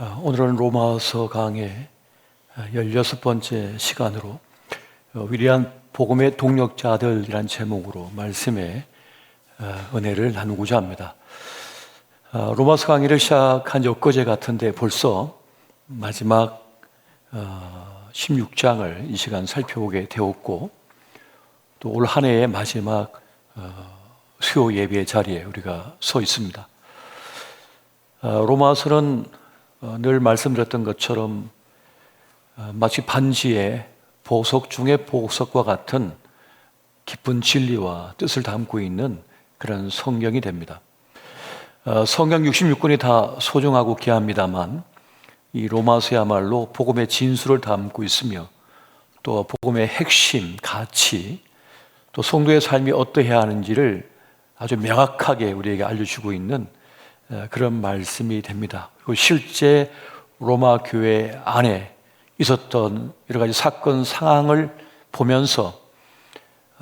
오늘은 로마서 강의 16번째 시간으로 위대한 복음의 동력자들이란 제목으로 말씀의 은혜를 나누고자 합니다. 로마서 강의를 시작한 지 엊그제 같은데 벌써 마지막 16장을 이 시간 살펴보게 되었고, 또 올 한 해의 마지막 수요 예배의 자리에 우리가 서 있습니다. 로마서는 늘 말씀드렸던 것처럼 마치 반지의 보석 중의 보석과 같은 깊은 진리와 뜻을 담고 있는 그런 성경이 됩니다. 성경 66권이 다 소중하고 귀합니다만 이 로마서야말로 복음의 진수를 담고 있으며 또 복음의 핵심, 가치, 또 성도의 삶이 어떠해야 하는지를 아주 명확하게 우리에게 알려주고 있는 그런 말씀이 됩니다. 그리고 실제 로마 교회 안에 있었던 여러 가지 사건 상황을 보면서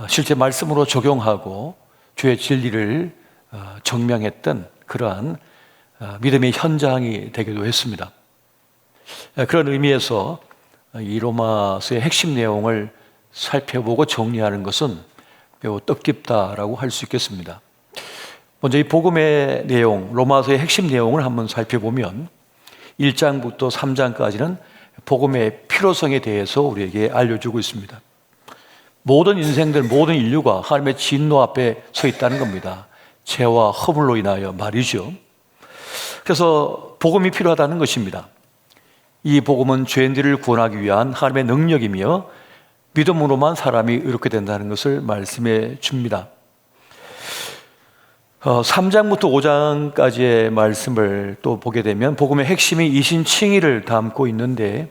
실제 말씀으로 적용하고 주의 진리를 증명했던 그러한 믿음의 현장이 되기도 했습니다. 그런 의미에서 이 로마서의 핵심 내용을 살펴보고 정리하는 것은 매우 뜻깊다라고 할 수 있겠습니다. 먼저 이 복음의 내용, 로마서의 핵심 내용을 한번 살펴보면 1장부터 3장까지는 복음의 필요성에 대해서 우리에게 알려주고 있습니다. 모든 인생들, 모든 인류가 하나님의 진노 앞에 서 있다는 겁니다. 죄와 허물로 인하여 말이죠. 그래서 복음이 필요하다는 것입니다. 이 복음은 죄인들을 구원하기 위한 하나님의 능력이며 믿음으로만 사람이 의롭게 된다는 것을 말씀해 줍니다. 3장부터 5장까지의 말씀을 또 보게 되면 복음의 핵심이 이신칭의를 담고 있는데,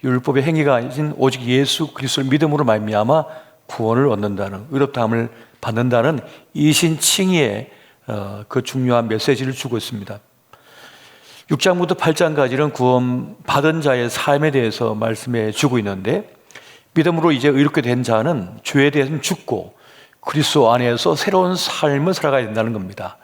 율법의 행위가 아닌 오직 예수 그리스도를 믿음으로 말미암아 구원을 얻는다는, 의롭다함을 받는다는 이신칭의의 그 중요한 메시지를 주고 있습니다. 6장부터 8장까지는 구원 받은 자의 삶에 대해서 말씀해 주고 있는데, 믿음으로 이제 의롭게 된 자는 죄에 대해서는 죽고 그리스도 안에서 새로운 삶을 살아가야 된다는 겁니다.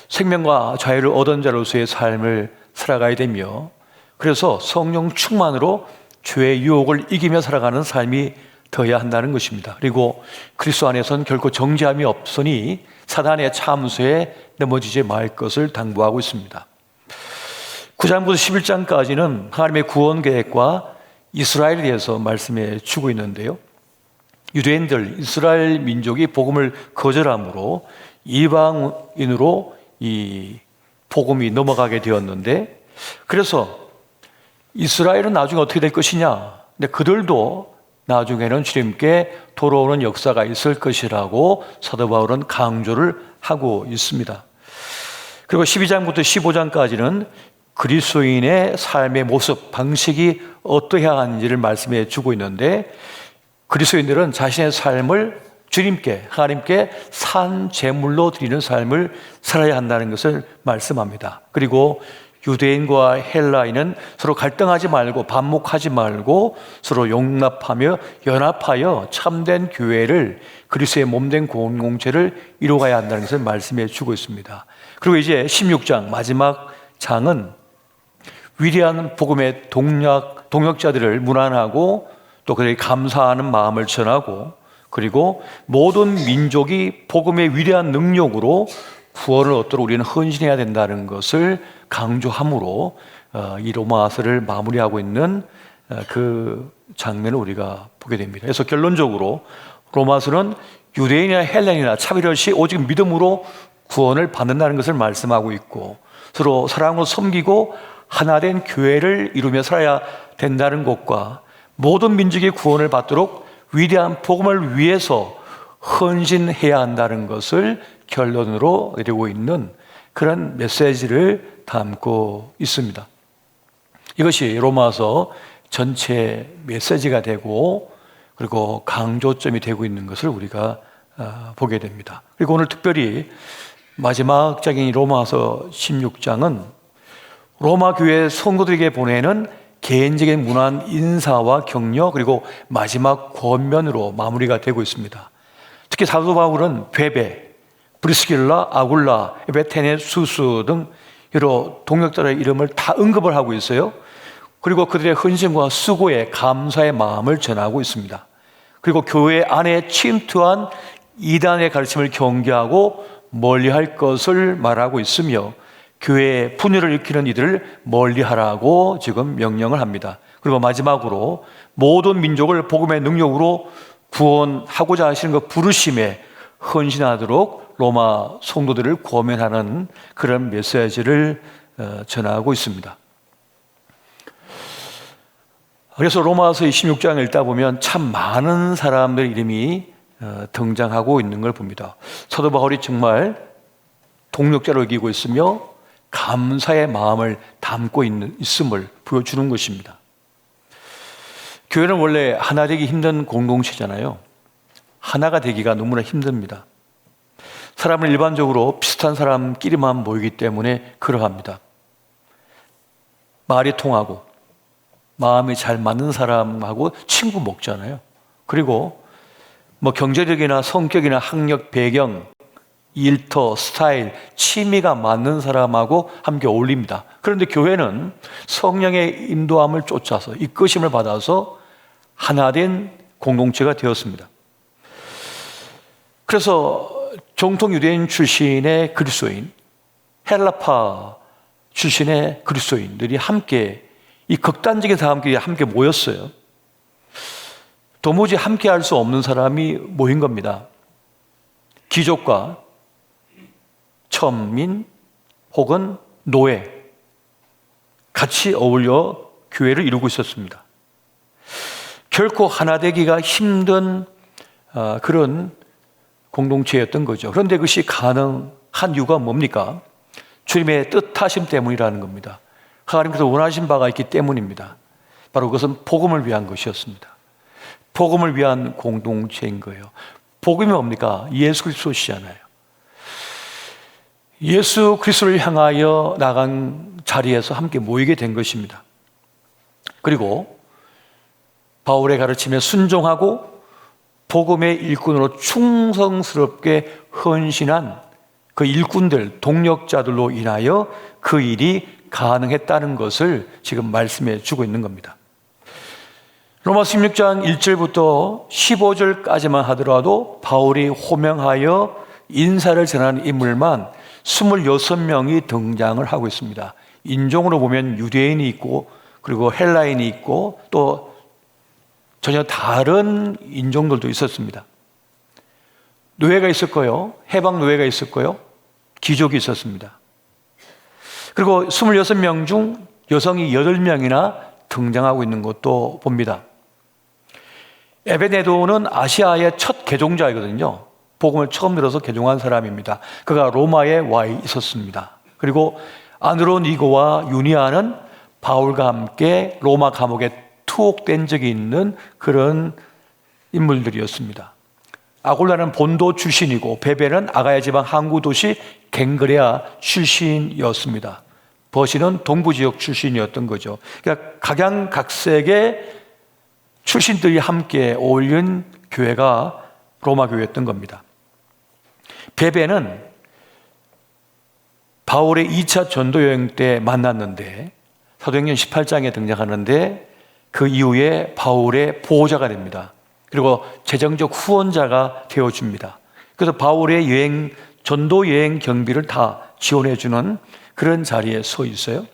생명과 자유를 얻은 자로서의 삶을 살아가야 되며, 그래서 성령 충만으로 죄의 유혹을 이기며 살아가는 삶이 되어야 한다는 것입니다. 그리고 그리스도 안에서는 결코 정죄함이 없으니 사단의 참수에 넘어지지 말 것을 당부하고 있습니다. 9장부터 11장까지는 하나님의 구원 계획과 이스라엘에 대해서 말씀해 주고 있는데요, 유대인들, 이스라엘 민족이 복음을 거절함으로 이방인으로 이 복음이 넘어가게 되었는데, 그래서 이스라엘은 나중에 어떻게 될 것이냐, 근데 그들도 나중에는 주님께 돌아오는 역사가 있을 것이라고 사도 바울은 강조를 하고 있습니다. 그리고 12장부터 15장까지는 그리스도인의 삶의 모습, 방식이 어떠해야 하는지를 말씀해 주고 있는데, 그리스도인들은 자신의 삶을 주님께, 하나님께 산 제물로 드리는 삶을 살아야 한다는 것을 말씀합니다. 그리고 유대인과 헬라인은 서로 갈등하지 말고 반목하지 말고 서로 용납하며 연합하여 참된 교회를, 그리스도의 몸된 공동체를 이루어가야 한다는 것을 말씀해 주고 있습니다. 그리고 이제 16장 마지막 장은 위대한 복음의 동역자들을 문안하고 또 그들에게 감사하는 마음을 전하고, 그리고 모든 민족이 복음의 위대한 능력으로 구원을 얻도록 우리는 헌신해야 된다는 것을 강조함으로 이 로마서를 마무리하고 있는 그 장면을 우리가 보게 됩니다. 그래서 결론적으로 로마서는 유대인이나 헬라인이나 차별 없이 오직 믿음으로 구원을 받는다는 것을 말씀하고 있고, 서로 사랑으로 섬기고 하나된 교회를 이루며 살아야 된다는 것과 모든 민족의 구원을 받도록 위대한 복음을 위해서 헌신해야 한다는 것을 결론으로 내리고 있는 그런 메시지를 담고 있습니다. 이것이 로마서 전체 메시지가 되고, 그리고 강조점이 되고 있는 것을 우리가 보게 됩니다. 그리고 오늘 특별히 마지막 장인 로마서 16장은 로마 교회 성도들에게 보내는 개인적인 문안 인사와 격려, 그리고 마지막 권면으로 마무리가 되고 있습니다. 특히 사도 바울은 베베, 브리스길라, 아굴라, 에베테네, 수수 등 여러 동역자의 이름을 다 언급을 하고 있어요. 그리고 그들의 헌신과 수고에 감사의 마음을 전하고 있습니다. 그리고 교회 안에 침투한 이단의 가르침을 경계하고 멀리할 것을 말하고 있으며 교회의 분열을 일으키는 이들을 멀리하라고 지금 명령을 합니다. 그리고 마지막으로 모든 민족을 복음의 능력으로 구원하고자 하시는 그 부르심에 헌신하도록 로마 성도들을 권면하는 그런 메시지를 전하고 있습니다. 그래서 로마서 26장을 읽다 보면 참 많은 사람들 이름이 등장하고 있는 걸 봅니다. 사도 바울이 정말 동력자로 여기고 있으며 감사의 마음을 담고 있음을 보여주는 것입니다. 교회는 원래 하나 되기 힘든 공동체잖아요. 하나가 되기가 너무나 힘듭니다. 사람은 일반적으로 비슷한 사람끼리만 모이기 때문에 그러합니다. 말이 통하고 마음이 잘 맞는 사람하고 친구 먹잖아요. 그리고 뭐 경제력이나 성격이나 학력, 배경, 일터, 스타일, 취미가 맞는 사람하고 함께 어울립니다. 그런데 교회는 성령의 인도함을 쫓아서 이끄심을 받아서 하나된 공동체가 되었습니다. 그래서 정통 유대인 출신의 그리스도인, 헬라파 출신의 그리스도인들이 함께 이 극단적인 사람끼리 함께 모였어요. 도무지 함께 할 수 없는 사람이 모인 겁니다. 귀족과 천민 혹은 노예 같이 어울려 교회를 이루고 있었습니다. 결코 하나 되기가 힘든 그런 공동체였던 거죠. 그런데 그것이 가능한 이유가 뭡니까? 주님의 뜻하심 때문이라는 겁니다. 하나님께서 원하신 바가 있기 때문입니다. 바로 그것은 복음을 위한 것이었습니다. 복음을 위한 공동체인 거예요. 복음이 뭡니까? 예수 그리스도시잖아요. 예수 그리스도를 향하여 나간 자리에서 함께 모이게 된 것입니다. 그리고 바울의 가르침에 순종하고 복음의 일꾼으로 충성스럽게 헌신한 그 일꾼들, 동력자들로 인하여 그 일이 가능했다는 것을 지금 말씀해 주고 있는 겁니다. 로마서 16장 1절부터 15절까지만 하더라도 바울이 호명하여 인사를 전하는 인물만 26명이 등장을 하고 있습니다. 인종으로 보면 유대인이 있고 그리고 헬라인이 있고 또 전혀 다른 인종들도 있었습니다. 노예가 있었고요. 해방 노예가 있었고요. 귀족이 있었습니다. 그리고 26명 중 여성이 8명이나 등장하고 있는 것도 봅니다. 에베네도는 아시아의 첫 개종자이거든요. 복음을 처음 들어서 개종한 사람입니다. 그가 로마에 와 있었습니다. 그리고 아드로니고와 유니아는 바울과 함께 로마 감옥에 투옥된 적이 있는 그런 인물들이었습니다. 아골라는 본도 출신이고 베베는 아가야 지방 항구 도시 갱그레아 출신이었습니다. 버시는 동부 지역 출신이었던 거죠. 그러니까 각양각색의 출신들이 함께 어울린 교회가 로마 교회였던 겁니다. 베베는 바울의 2차 전도 여행 때 만났는데 사도행전 18장에 등장하는데 그 이후에 바울의 보호자가 됩니다. 그리고 재정적 후원자가 되어줍니다. 그래서 바울의 전도 여행 경비를 다 지원해주는 그런 자리에 서 있어요.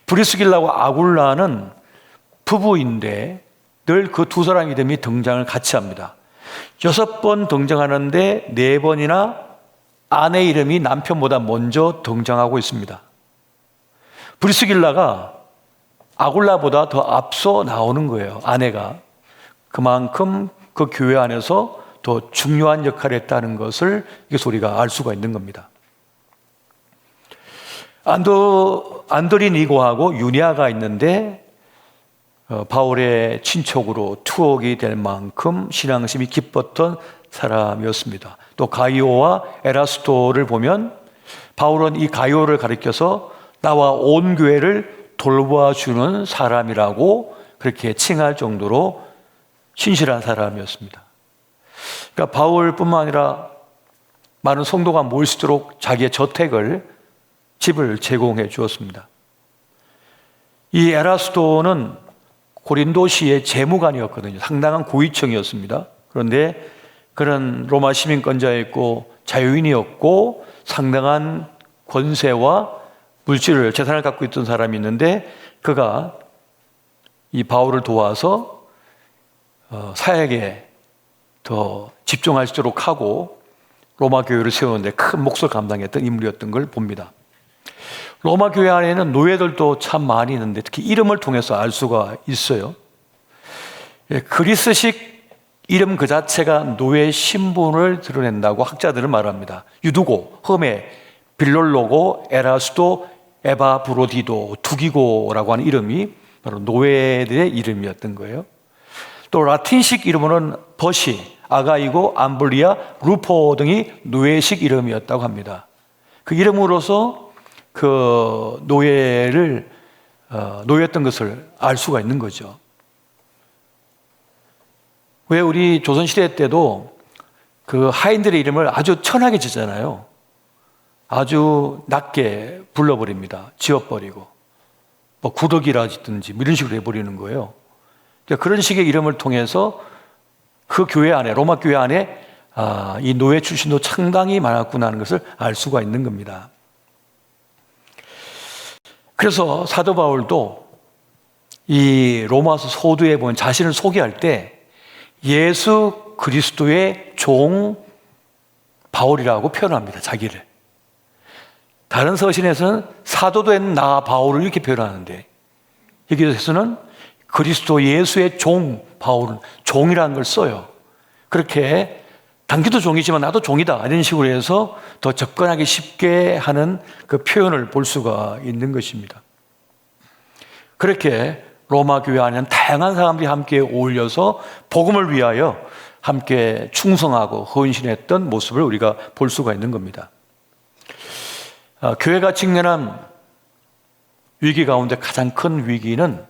브리스길라와 아굴라는 부부인데 늘 그 두 사람 이름이 등장을 같이 합니다. 6번 등장하는데 4번이나 아내 이름이 남편보다 먼저 등장하고 있습니다. 브리스길라가 아굴라보다 더 앞서 나오는 거예요. 아내가. 그만큼 그 교회 안에서 더 중요한 역할을 했다는 것을 여기서 우리가 알 수가 있는 겁니다. 안드로니고하고 유니아가 있는데 바울의 친척으로 투옥이 될 만큼 신앙심이 깊었던 사람이었습니다. 또 가이오와 에라스토를 보면 바울은 이 가이오를 가리켜서 나와 온 교회를 돌봐주는 사람이라고 그렇게 칭할 정도로 신실한 사람이었습니다. 그러니까 바울뿐만 아니라 많은 성도가 모일 수 있도록 자기의 저택을 집을 제공해 주었습니다. 이 에라스도는 고린도시의 재무관이었거든요. 상당한 고위층이었습니다. 그런데 그런 로마 시민권자였고 자유인이었고 상당한 권세와 물질을, 재산을 갖고 있던 사람이 있는데 그가 이 바울을 도와서 사역에 더 집중할 수 있도록 하고 로마 교회를 세우는데 큰 몫을 감당했던 인물이었던 걸 봅니다. 로마 교회 안에는 노예들도 참 많이 있는데 특히 이름을 통해서 알 수가 있어요. 그리스식 이름 그 자체가 노예 신분을 드러낸다고 학자들은 말합니다. 유두고, 흠에, 빌롤로고, 에라스도, 에바브로디도, 두기고라고 하는 이름이 바로 노예들의 이름이었던 거예요. 또 라틴식 이름으로는 버시, 아가이고, 암블리아, 루포 등이 노예식 이름이었다고 합니다. 그 이름으로서 그 노예였던 것을 알 수가 있는 거죠. 왜 우리 조선시대 때도 그 하인들의 이름을 아주 천하게 짓잖아요. 아주 낮게 불러버립니다. 지워버리고. 뭐 구덕이라 짓든지 이런 식으로 해버리는 거예요. 그런 식의 이름을 통해서 그 교회 안에, 로마 교회 안에 이 노예 출신도 상당히 많았구나 하는 것을 알 수가 있는 겁니다. 그래서 사도 바울도 이 로마서 서두에 보면 자신을 소개할 때 예수 그리스도의 종 바울이라고 표현합니다. 자기를. 다른 서신에서는 사도 된 나 바울을 이렇게 표현하는데 여기서는 그리스도 예수의 종 바울은 종이라는 걸 써요. 그렇게 당신도 종이지만 나도 종이다 이런 식으로 해서 더 접근하기 쉽게 하는 그 표현을 볼 수가 있는 것입니다. 그렇게 로마 교회 안에는 다양한 사람들이 함께 어울려서 복음을 위하여 함께 충성하고 헌신했던 모습을 우리가 볼 수가 있는 겁니다. 교회가 직면한 위기 가운데 가장 큰 위기는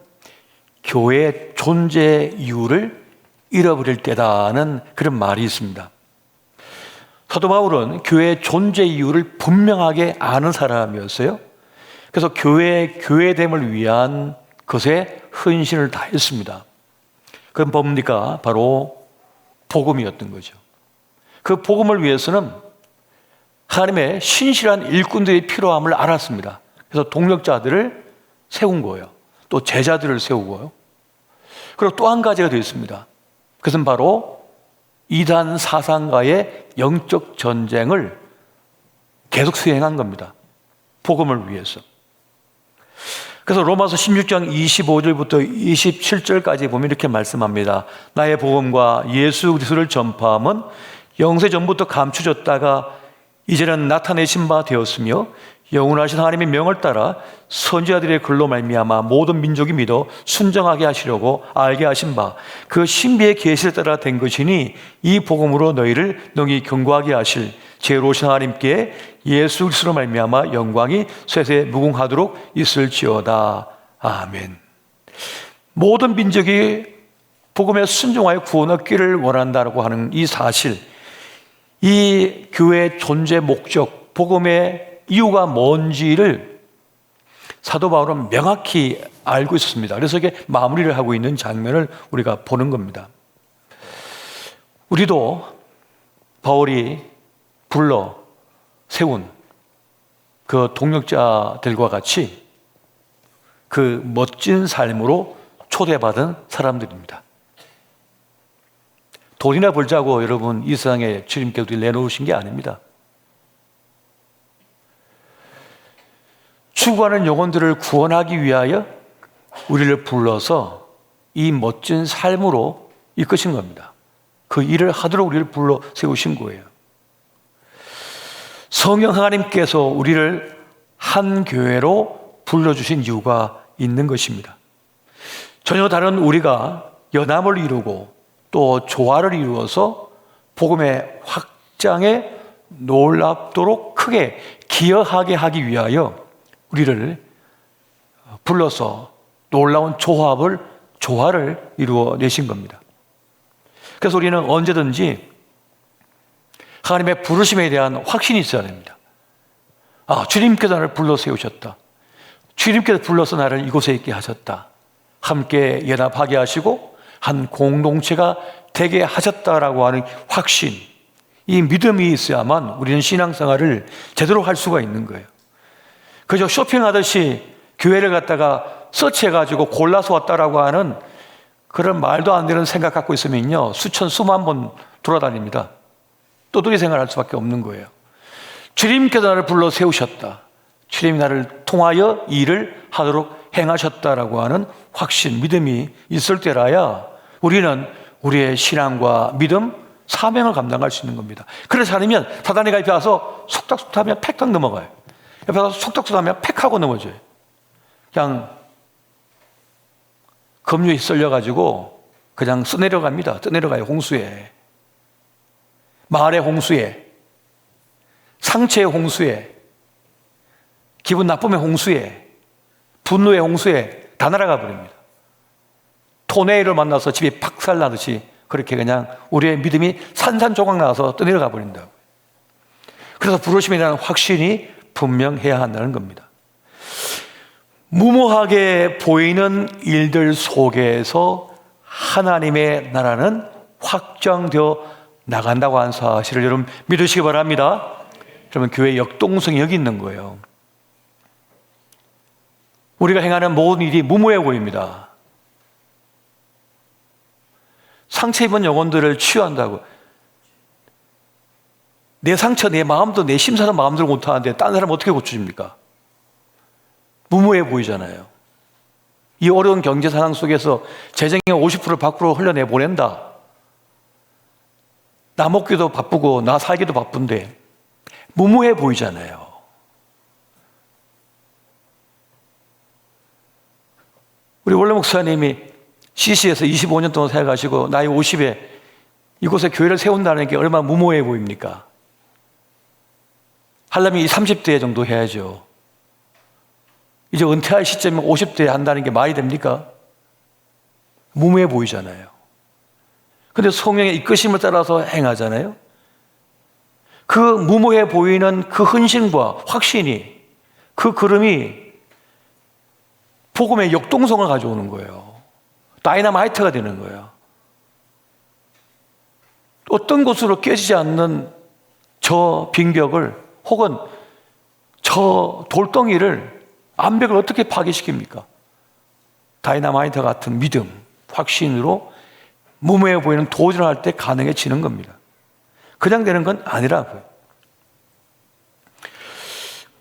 교회의 존재 이유를 잃어버릴 때다는 그런 말이 있습니다. 사도 바울은 교회의 존재 이유를 분명하게 아는 사람이었어요. 그래서 교회됨을 위한 것에 헌신을 다했습니다. 그건 뭡니까? 바로 복음이었던 거죠. 그 복음을 위해서는 하나님의 신실한 일꾼들이 필요함을 알았습니다. 그래서 동력자들을 세운 거예요. 또 제자들을 세우고요. 그리고 또 한 가지가 되어 있습니다. 그것은 바로 이단 사상과의 영적 전쟁을 계속 수행한 겁니다. 복음을 위해서. 그래서 로마서 16장 25절부터 27절까지 보면 이렇게 말씀합니다. 나의 복음과 예수 그리스도를 전파함은 영세 전부터 감추졌다가 이제는 나타내신 바 되었으며 영원하신 하나님의 명을 따라 선지자들의 글로 말미암아 모든 민족이 믿어 순정하게 하시려고 알게 하신 바 그 신비의 계시를 따라 된 것이니 이 복음으로 너희를 능히 경고하게 하실 지혜로우신 하나님께 예수 그리스도로 말미암아 영광이 세세 무궁하도록 있을지어다. 아멘. 모든 민족이 복음에 순종하여 구원 얻기를 원한다고 하는 이 사실, 이 교회의 존재 목적, 복음의 이유가 뭔지를 사도 바울은 명확히 알고 있었습니다. 그래서 이게 마무리를 하고 있는 장면을 우리가 보는 겁니다. 우리도 바울이 불러 세운 그 동력자들과 같이 그 멋진 삶으로 초대받은 사람들입니다. 돈이나 벌자고 여러분 이 세상에 주님께서 내놓으신 게 아닙니다. 추구하는 영혼들을 구원하기 위하여 우리를 불러서 이 멋진 삶으로 이끄신 겁니다. 그 일을 하도록 우리를 불러 세우신 거예요. 성령 하나님께서 우리를 한 교회로 불러주신 이유가 있는 것입니다. 전혀 다른 우리가 연합을 이루고 또 조화를 이루어서 복음의 확장에 놀랍도록 크게 기여하게 하기 위하여 우리를 불러서 놀라운 조화를 이루어내신 겁니다. 그래서 우리는 언제든지 하나님의 부르심에 대한 확신이 있어야 됩니다. 주님께서 나를 불러 세우셨다. 주님께서 불러서 나를 이곳에 있게 하셨다. 함께 연합하게 하시고 한 공동체가 되게 하셨다라고 하는 확신, 이 믿음이 있어야만 우리는 신앙생활을 제대로 할 수가 있는 거예요. 그저 쇼핑하듯이 교회를 갔다가 서치해가지고 골라서 왔다라고 하는 그런 말도 안 되는 생각 갖고 있으면요, 수만 번 돌아다닙니다. 또두리 생활할 수밖에 없는 거예요. 주님께서 나를 불러 세우셨다. 주님이 나를 통하여 일을 하도록 행하셨다라고 하는 확신, 믿음이 있을 때라야 우리는 우리의 신앙과 믿음, 사명을 감당할 수 있는 겁니다. 그렇지 않으면 사단이 옆에 와서 속닥속닥 하면 팩 넘어가요. 옆에 와서 속닥속닥 하면 팩 하고 넘어져요. 그냥 급류에 썰려가지고 그냥 써내려갑니다. 떠내려가요. 홍수에, 마을의 홍수에, 상처의 홍수에, 기분 나쁨의 홍수에, 분노의 홍수에 다 날아가 버립니다. 토네이를 만나서 집이 박살나듯이 그렇게 그냥 우리의 믿음이 산산조각 나서 떠내려가 버린다고. 그래서 부르심이라는 확신이 분명해야 한다는 겁니다. 무모하게 보이는 일들 속에서 하나님의 나라는 확장되어 나간다고 하는 사실을 여러분 믿으시기 바랍니다. 그러면 교회의 역동성이 여기 있는 거예요. 우리가 행하는 모든 일이 무모해 보입니다. 상처 입은 영혼들을 치유한다고. 내 상처, 내 마음도 내 심사는 마음대로 못하는데 딴 사람 어떻게 고쳐줍니까? 무모해 보이잖아요. 이 어려운 경제 상황 속에서 재정의 50%를 밖으로 흘려내 보낸다. 나 먹기도 바쁘고 나 살기도 바쁜데 무모해 보이잖아요. 우리 원래 목사님이 CC에서 25년 동안 살아가시고 나이 50에 이곳에 교회를 세운다는 게 얼마나 무모해 보입니까? 하려면 30대 정도 해야죠. 이제 은퇴할 시점에 50대에 한다는 게 말이 됩니까? 무모해 보이잖아요. 근데 성령의 이끄심을 따라서 행하잖아요. 그 무모해 보이는 그 헌신과 확신이, 그 걸음이 복음의 역동성을 가져오는 거예요. 다이너마이트가 되는 거예요. 어떤 곳으로 깨지지 않는 저 빙벽을 혹은 저 돌덩이를, 암벽을 어떻게 파괴시킵니까? 다이너마이트 같은 믿음, 확신으로 무모해 보이는 도전을 할 때 가능해지는 겁니다. 그냥 되는 건 아니라고요.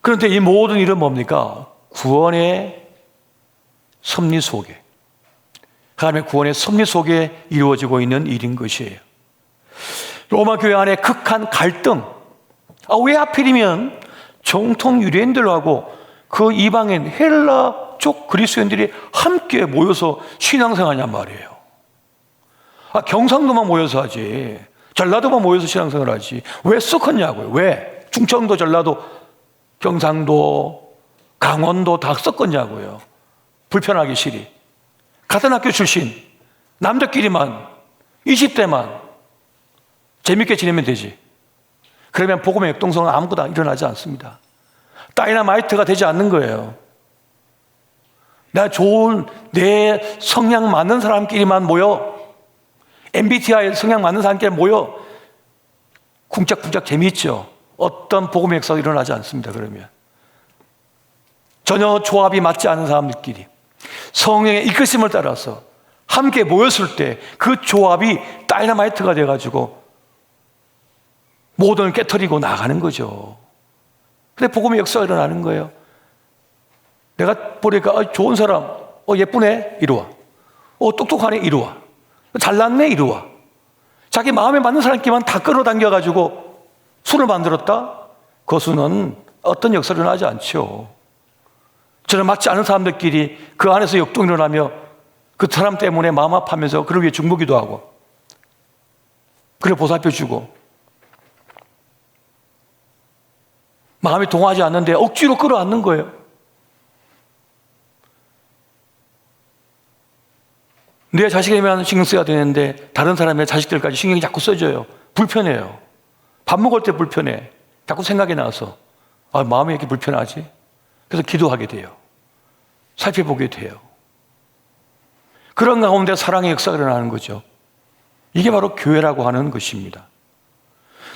그런데 이 모든 일은 뭡니까? 구원의 섭리 속에, 하나님의 구원의 섭리 속에 이루어지고 있는 일인 것이에요. 로마 교회 안에 극한 갈등, 왜 하필이면 정통 유대인들하고 그 이방인 헬라 쪽 그리스도인들이 함께 모여서 신앙생활하냔 말이에요. 경상도만 모여서 하지, 전라도만 모여서 신앙생활 하지 왜 섞었냐고요. 왜 충청도, 전라도, 경상도, 강원도 다 섞었냐고요. 불편하기 싫이. 같은 학교 출신 남자끼리만 20대만 재밌게 지내면 되지. 그러면 복음의 역동성은 아무것도 일어나지 않습니다. 다이너마이트가 되지 않는 거예요. 나 좋은 내 성향 맞는 사람끼리만 모여, MBTI 성향 맞는 사람끼리 모여 쿵짝쿵짝 재미있죠. 어떤 복음의 역사가 일어나지 않습니다. 그러면 전혀 조합이 맞지 않은 사람들끼리 성령의 이끄심을 따라서 함께 모였을 때 그 조합이 다이너마이트가 돼가지고 모든 걸 깨트리고 나가는 거죠. 근데 복음의 역사가 일어나는 거예요. 내가 보니까 좋은 사람, 예쁘네, 이리 와. 똑똑하네, 이리 와. 잘났네, 이리 와. 자기 마음에 맞는 사람끼리만 다 끌어당겨가지고 수를 만들었다? 그 수는 어떤 역사를 일어나지 않죠. 저는 맞지 않은 사람들끼리 그 안에서 역동이 일어나며 그 사람 때문에 마음 아파하면서 그를 위해 중보기도 하고 그를 보살펴주고 마음이 동하지 않는데 억지로 끌어안는 거예요. 내 자식에만 신경 써야 되는데 다른 사람의 자식들까지 신경이 자꾸 써져요. 불편해요. 밥 먹을 때 불편해. 자꾸 생각이 나서 마음이 이렇게 불편하지? 그래서 기도하게 돼요. 살펴보게 돼요. 그런 가운데 사랑의 역사가 일어나는 거죠. 이게 바로 교회라고 하는 것입니다.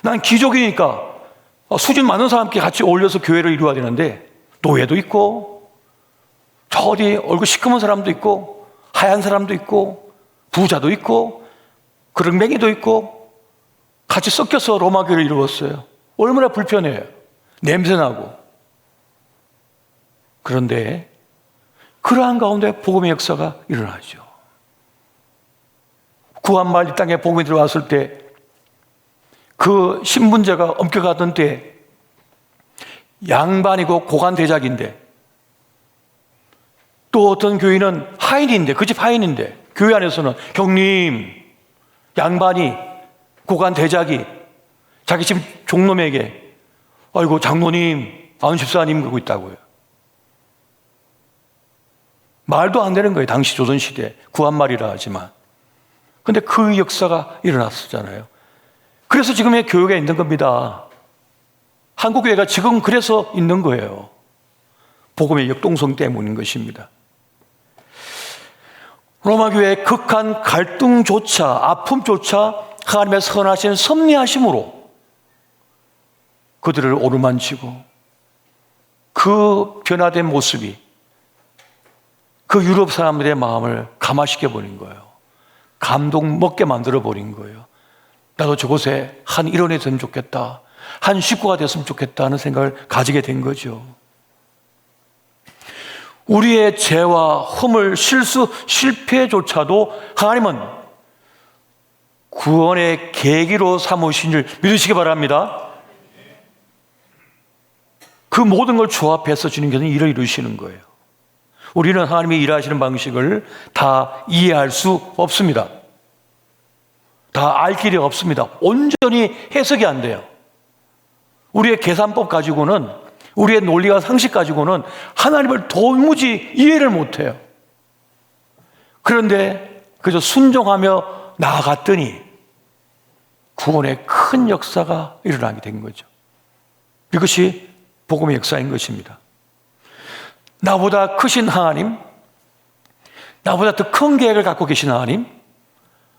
난 기족이니까 수준 많은 사람끼리 같이 어울려서 교회를 이루어야 되는데 노예도 있고 저 어디 얼굴 시커먼 사람도 있고 하얀 사람도 있고 부자도 있고 그릉맹이도 있고 같이 섞여서 로마 교회를 이루었어요. 얼마나 불편해요. 냄새나고. 그런데 그러한 가운데 복음의 역사가 일어나죠. 구한말 이 땅에 복음이 들어왔을 때 그 신분제가 엄격하던 때 양반이고 고관대작인데 또 어떤 교인은 하인인데 그 집 하인인데 교회 안에서는 형님, 양반이 고관대작이 자기 집 종놈에게 아이고 장로님, 안십사님 그러고 있다고요. 말도 안 되는 거예요. 당시 조선시대 구한말이라 하지만. 근데 그 역사가 일어났었잖아요. 그래서 지금의 교회가 있는 겁니다. 한국교회가 지금 그래서 있는 거예요. 복음의 역동성 때문인 것입니다. 로마교회의 극한 갈등조차, 아픔조차 하나님의 선하신 섭리하심으로 그들을 오르만치고 그 변화된 모습이 그 유럽 사람들의 마음을 감화시켜 버린 거예요. 감동 먹게 만들어 버린 거예요. 나도 저곳에 한 일원이 됐으면 좋겠다. 한 식구가 됐으면 좋겠다 하는 생각을 가지게 된 거죠. 우리의 죄와 허물, 실수, 실패조차도 하나님은 구원의 계기로 삼으신 줄 믿으시기 바랍니다. 그 모든 걸 조합해서 주님께서는 일을 이루시는 거예요. 우리는 하나님이 일하시는 방식을 다 이해할 수 없습니다. 다 알 길이 없습니다. 온전히 해석이 안 돼요. 우리의 계산법 가지고는, 우리의 논리와 상식 가지고는 하나님을 도무지 이해를 못해요. 그런데 그저 순종하며 나아갔더니 구원의 큰 역사가 일어나게 된 거죠. 이것이 복음의 역사인 것입니다. 나보다 크신 하나님, 나보다 더 큰 계획을 갖고 계신 하나님,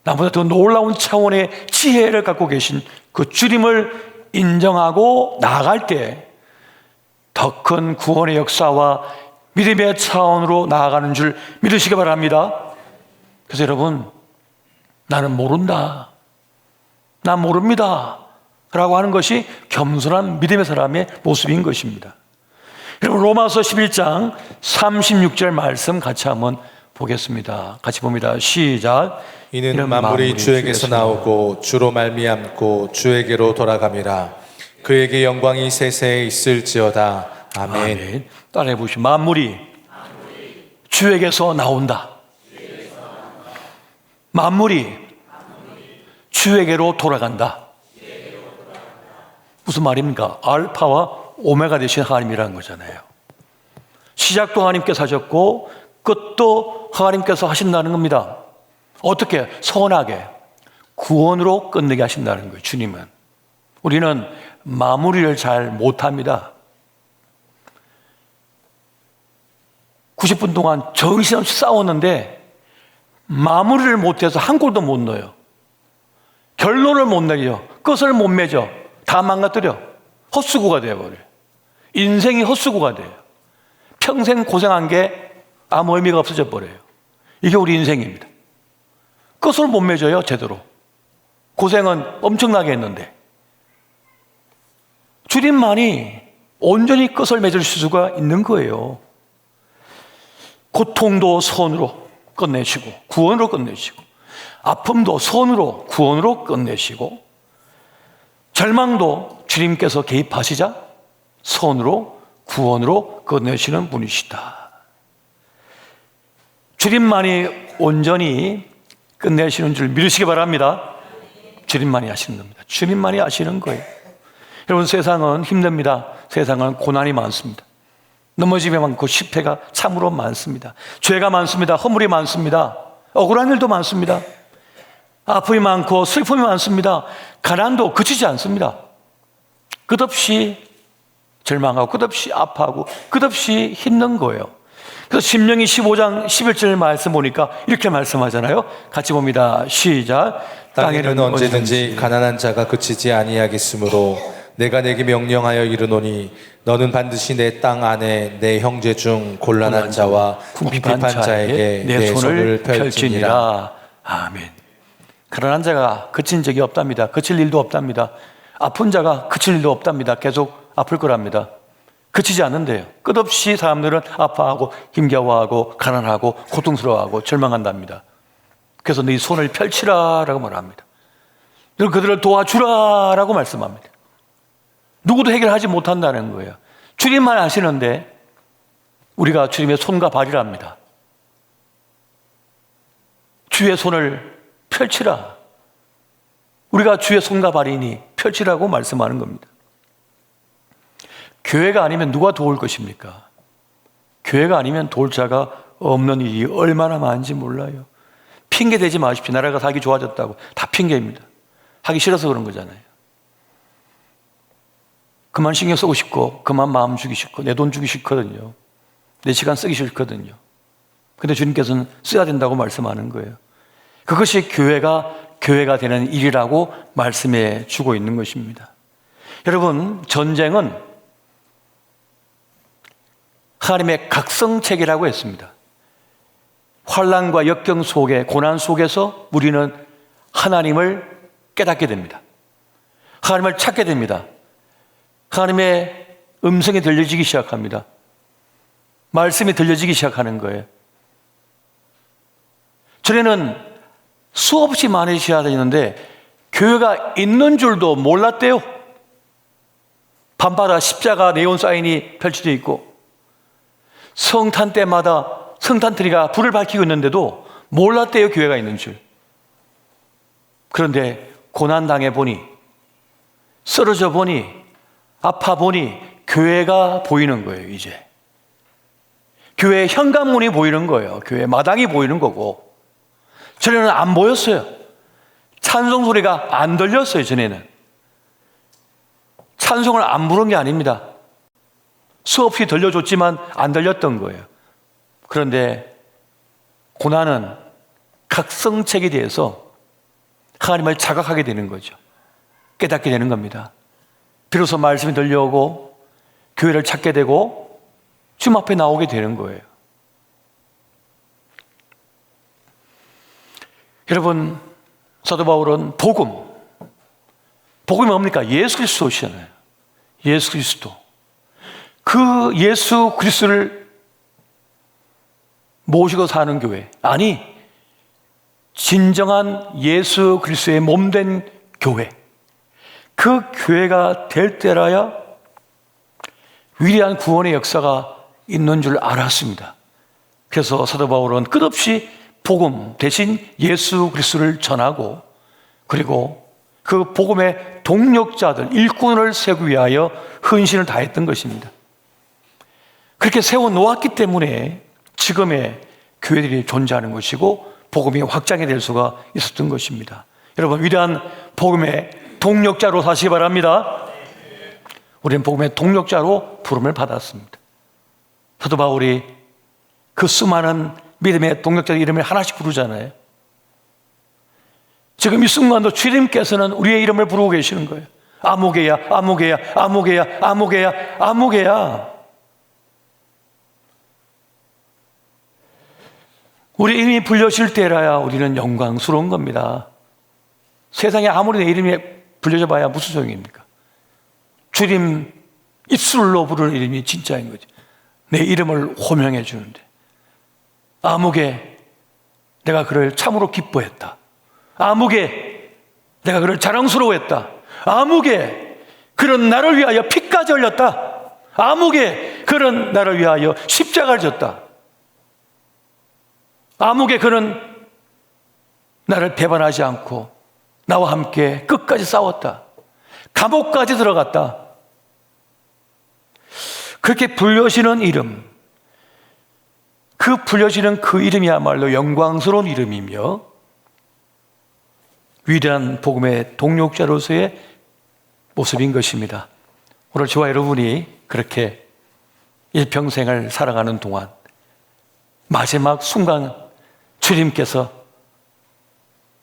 나보다 더 놀라운 차원의 지혜를 갖고 계신 그 주님을 인정하고 나아갈 때 더 큰 구원의 역사와 믿음의 차원으로 나아가는 줄 믿으시기 바랍니다. 그래서 여러분, 나는 모른다, 난 모릅니다 라고 하는 것이 겸손한 믿음의 사람의 모습인 것입니다. 여러분, 로마서 11장 36절 말씀 같이 한번 보겠습니다. 같이 봅니다. 시작. 이는 만물이 주에게서 나오고 주로 말미암고 주에게로 돌아감이라. 그에게 영광이 세세에 있을지어다. 아멘. 아멘. 따라해 보시죠. 만물이 주에게서 나온다. 만물이 주에게로 돌아간다. 무슨 말입니까? 알파와 오메가 되신 하나님이라는 거잖아요. 시작도 하나님께서 하셨고 끝도 하나님께서 하신다는 겁니다. 어떻게? 선하게 구원으로 끝내게 하신다는 거예요. 주님은. 우리는 마무리를 잘 못합니다. 90분 동안 정신없이 싸웠는데 마무리를 못해서 한 골도 못 넣어요. 결론을 못 내려, 끝을 못 맺어, 다 망가뜨려. 헛수고가 되어버려요. 인생이 헛수고가 돼요. 평생 고생한 게 아무 의미가 없어져 버려요. 이게 우리 인생입니다. 끝을 못 맺어요, 제대로. 고생은 엄청나게 했는데 주님만이 온전히 끝을 맺을 수가 있는 거예요. 고통도 선으로 끝내시고 구원으로 끝내시고, 아픔도 선으로 구원으로 끝내시고, 절망도 주님께서 개입하시자 선으로 구원으로 끝내시는 분이시다. 주님만이 온전히 끝내시는 줄 믿으시기 바랍니다. 주님만이 하시는 겁니다. 주님만이 하시는 거예요. 여러분, 세상은 힘듭니다. 세상은 고난이 많습니다. 넘어짐이 많고 실패가 참으로 많습니다. 죄가 많습니다. 허물이 많습니다. 억울한 일도 많습니다. 아픔이 많고 슬픔이 많습니다. 가난도 그치지 않습니다. 끝없이 절망하고 끝없이 아파하고 끝없이 힘든 거예요. 그래서 신명기 15장 11절 말씀 보니까 이렇게 말씀하잖아요. 같이 봅니다. 시작. 땅에는 언제든지 가난한 자가 그치지 아니하겠으므로 내가 내게 명령하여 이르노니 너는 반드시 내 땅 안에 내 형제 중 곤란한 자와 궁핍한 자에게 내 손을 펼치니라. 아멘. 가난한 자가 그친 적이 없답니다. 그칠 일도 없답니다. 아픈 자가 그칠 일도 없답니다. 계속 아플 거랍니다. 그치지 않는데요. 끝없이 사람들은 아파하고 힘겨워하고 가난하고 고통스러워하고 절망한답니다. 그래서 네 손을 펼치라라고 말합니다. 그리고 그들을 도와주라라고 말씀합니다. 누구도 해결하지 못한다는 거예요. 주님만 아시는데 우리가 주님의 손과 발이랍니다. 주의 손을 펼치라. 우리가 주의 손과 발이니 펼치라고 말씀하는 겁니다. 교회가 아니면 누가 도울 것입니까? 교회가 아니면 도울 자가 없는 일이 얼마나 많은지 몰라요. 핑계 대지 마십시오. 나라가 살기 좋아졌다고. 다 핑계입니다. 하기 싫어서 그런 거잖아요. 그만 신경 쓰고 싶고 그만 마음 주기 싫고 내 돈 주기 싫거든요. 내 시간 쓰기 싫거든요. 근데 주님께서는 써야 된다고 말씀하는 거예요. 그것이 교회가 되는 일이라고 말씀해 주고 있는 것입니다. 여러분, 전쟁은 하나님의 각성책이라고 했습니다. 환난과 역경 속에, 고난 속에서 우리는 하나님을 깨닫게 됩니다. 하나님을 찾게 됩니다. 하나님의 음성이 들려지기 시작합니다. 말씀이 들려지기 시작하는 거예요. 전에는 수없이 많이 지하다녔는데 교회가 있는 줄도 몰랐대요. 밤마다 십자가 네온 사인이 펼쳐져 있고 성탄 때마다 성탄 트리가 불을 밝히고 있는데도 몰랐대요, 교회가 있는 줄. 그런데 고난당해 보니, 쓰러져 보니, 아파 보니 교회가 보이는 거예요, 이제. 교회의 현관문이 보이는 거예요. 교회 마당이 보이는 거고. 전에는 안 보였어요. 찬송 소리가 안 들렸어요, 전에는. 찬송을 안 부른 게 아닙니다. 수없이 들려줬지만 안 들렸던 거예요. 그런데 고난은 각성책에 대해서 하나님을 자각하게 되는 거죠. 깨닫게 되는 겁니다. 비로소 말씀이 들려오고 교회를 찾게 되고 주님 앞에 나오게 되는 거예요. 여러분, 사도 바울은 복음이 뭡니까? 예수 그리스도시잖아요. 예수 그리스도. 그 예수 그리스도를 모시고 사는 교회. 아니, 진정한 예수 그리스도의 몸된 교회. 그 교회가 될 때라야 위대한 구원의 역사가 있는 줄 알았습니다. 그래서 사도 바울은 끝없이 복음 대신 예수 그리스도를 전하고 그리고 그 복음의 동력자들, 일꾼을 세우기 위하여 헌신을 다했던 것입니다. 그렇게 세워놓았기 때문에 지금의 교회들이 존재하는 것이고 복음이 확장이 될 수가 있었던 것입니다. 여러분, 위대한 복음의 동력자로 사시기 바랍니다. 우리는 복음의 동력자로 부름을 받았습니다. 사도 바울이 그 수많은 믿음의 동력자의 이름을 하나씩 부르잖아요. 지금 이 순간도 주님께서는 우리의 이름을 부르고 계시는 거예요. 아무개야, 아무개야, 아무개야, 아무개야, 아무개야. 우리 이름이 불려질 때라야 우리는 영광스러운 겁니다. 세상에 아무리 내 이름이 불려져 봐야 무슨 소용입니까? 주님 입술로 부르는 이름이 진짜인 거죠. 내 이름을 호명해 주는데. 아무개, 내가 그를 참으로 기뻐했다. 아무개, 내가 그를 자랑스러워했다. 아무개, 그는 나를 위하여 피까지 흘렸다. 아무개, 그는 나를 위하여 십자가를 졌다. 아무개, 그는 나를 배반하지 않고 나와 함께 끝까지 싸웠다. 감옥까지 들어갔다. 그렇게 불려지는 이름, 그 불려지는 그 이름이야말로 영광스러운 이름이며 위대한 복음의 동력자로서의 모습인 것입니다. 오늘 저와 여러분이 그렇게 일평생을 살아가는 동안 마지막 순간 주님께서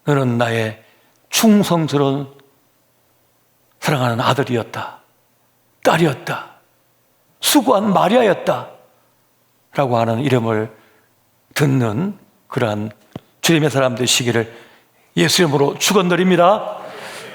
너는 나의 충성스러운 사랑하는 아들이었다, 딸이었다, 수고한 마리아였다 라고 하는 이름을 듣는 그러한 주님의 사람 되시기를 예수 이름으로 축원드립니다.